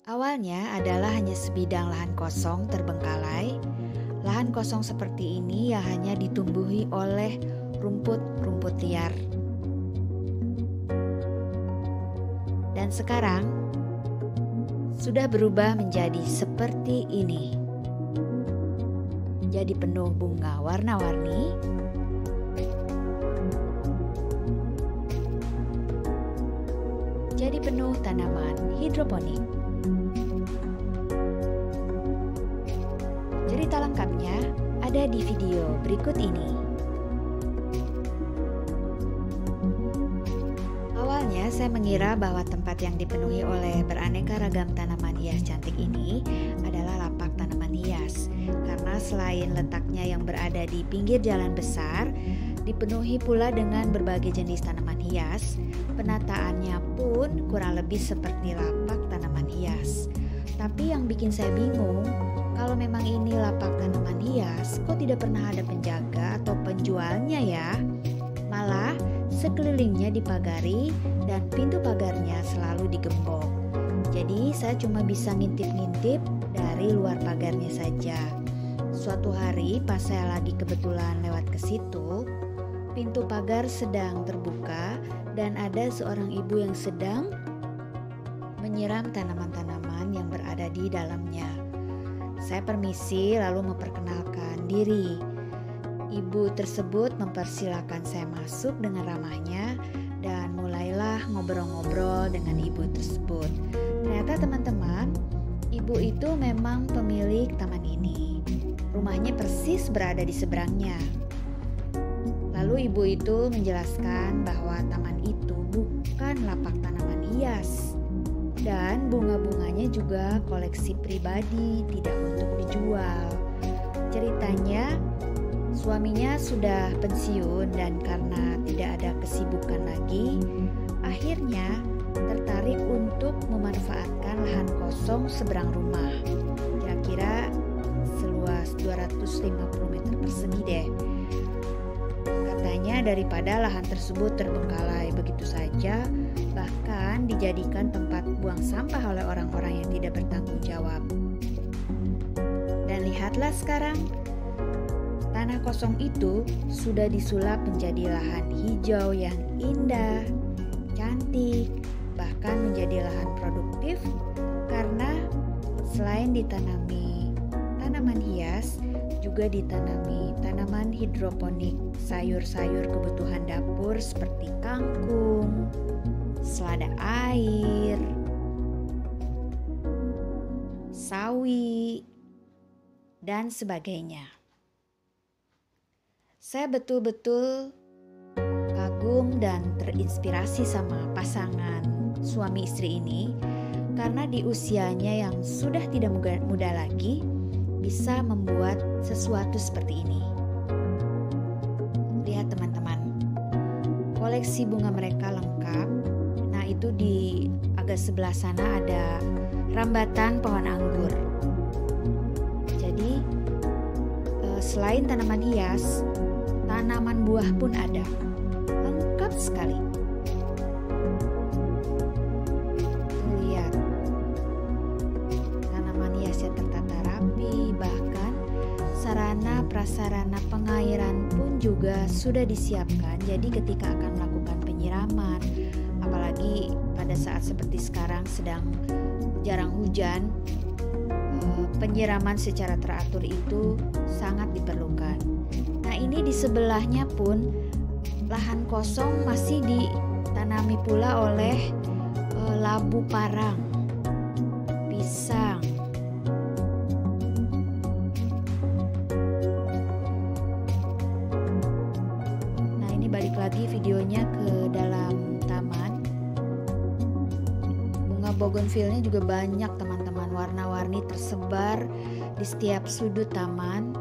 Awalnya adalah hanya sebidang lahan kosong terbengkalai. Lahan kosong seperti ini ya hanya ditumbuhi oleh rumput-rumput liar. Dan sekarang sudah berubah menjadi seperti ini. Jadi penuh bunga warna-warni. Jadi penuh tanaman hidroponik. Cerita lengkapnya ada di video berikut ini. Awalnya saya mengira bahwa tempat yang dipenuhi oleh beraneka ragam tanaman hias cantik ini adalah lapak tanaman hias. Karena selain letaknya yang berada di pinggir jalan besar, dipenuhi pula dengan berbagai jenis tanaman hias. Penataannya pun kurang lebih seperti lapak tanaman hias. Tapi yang bikin saya bingung, kalau memang ini lapak tanaman hias, kok tidak pernah ada penjaga atau penjualnya ya? Malah sekelilingnya dipagari dan pintu pagarnya selalu digembok. Jadi saya cuma bisa ngintip-ngintip dari luar pagarnya saja. Suatu hari pas saya lagi kebetulan lewat ke situ, pintu pagar sedang terbuka dan ada seorang ibu yang sedang menyiram tanaman-tanaman yang berada di dalamnya. Saya permisi lalu memperkenalkan diri. Ibu tersebut mempersilahkan saya masuk dengan ramahnya dan mulailah ngobrol-ngobrol dengan ibu tersebut. Ternyata teman-teman, ibu itu memang pemilik taman ini. Rumahnya persis berada di seberangnya. Lalu ibu itu menjelaskan bahwa taman itu bukan lapak tanaman hias. Dan bunga-bunganya juga koleksi pribadi, tidak untuk dijual. Ceritanya, suaminya sudah pensiun dan karena tidak ada kesibukan lagi, akhirnya tertarik untuk memanfaatkan lahan kosong seberang rumah. Kira-kira seluas 250 meter persegi deh. Katanya daripada lahan tersebut terbengkalai begitu saja, bahkan dijadikan tempat buang sampah oleh orang-orang yang tidak bertanggung jawab. Dan lihatlah sekarang, tanah kosong itu sudah disulap menjadi lahan hijau yang indah, cantik, bahkan menjadi lahan produktif karena selain ditanami tanaman hias, juga ditanami tanaman hidroponik, sayur-sayur kebutuhan dapur seperti kangkung, selada air, sawi, dan sebagainya. Saya betul-betul kagum dan terinspirasi sama pasangan suami istri ini karena di usianya yang sudah tidak muda lagi bisa membuat sesuatu seperti ini. Lihat teman-teman, koleksi bunga mereka lengkap. Nah itu di agak sebelah sana ada rambatan pohon anggur. Jadi selain tanaman hias, tanaman buah pun ada. Lengkap sekali. Lihat, tanaman hiasnya tertata rapi, bahkan sarana prasarana pengairan pun juga sudah disiapkan. Jadi ketika akan melakukan penyiraman, apalagi pada saat seperti sekarang sedang jarang hujan, penyiraman secara teratur itu sangat diperlukan. Nah ini di sebelahnya pun lahan kosong masih ditanami pula oleh labu parang, pisang. Nah ini balik lagi videonya ke dalam taman. Bunga bougainville-nya juga banyak teman-teman, warna-warni tersebar di setiap sudut taman.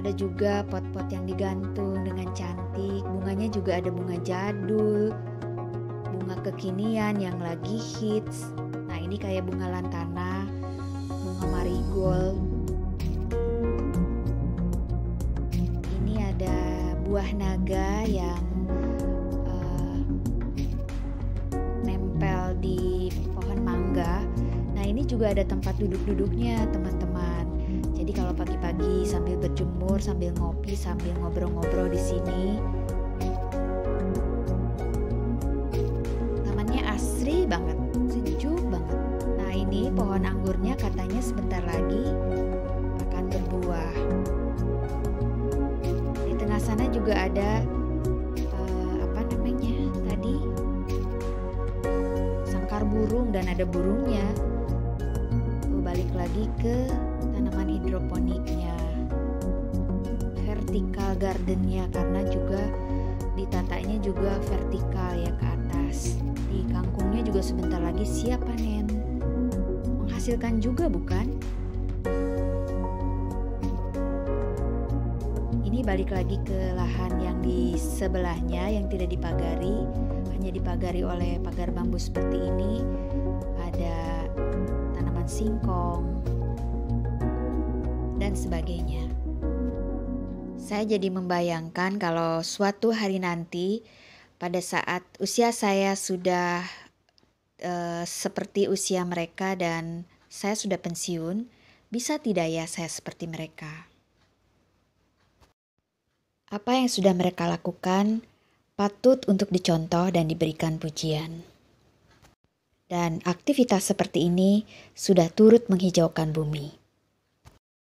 Ada juga pot-pot yang digantung dengan cantik. Bunganya juga ada bunga jadul, bunga kekinian yang lagi hits. Nah ini kayak bunga lantana, bunga marigold. Ini ada buah naga yang juga ada tempat duduk-duduknya teman-teman. Jadi kalau pagi-pagi sambil berjemur, sambil ngopi, sambil ngobrol-ngobrol di sini. Tamannya asri banget, sejuk banget. Nah ini pohon anggurnya katanya sebentar lagi akan berbuah. Di tengah sana juga ada sangkar burung dan ada burungnya. Balik lagi ke tanaman hidroponiknya, vertical gardennya, karena juga ditatanya juga vertikal ya ke atas. Di kangkungnya juga sebentar lagi siap panen. Menghasilkan juga bukan? Ini balik lagi ke lahan yang di sebelahnya yang tidak dipagari, hanya dipagari oleh pagar bambu seperti ini. Ada tanaman singkong dan sebagainya. Saya jadi membayangkan kalau suatu hari nanti pada saat usia saya sudah seperti usia mereka dan saya sudah pensiun, bisa tidak ya saya seperti mereka? Apa yang sudah mereka lakukan patut untuk dicontoh dan diberikan pujian. Dan aktivitas seperti ini sudah turut menghijaukan bumi.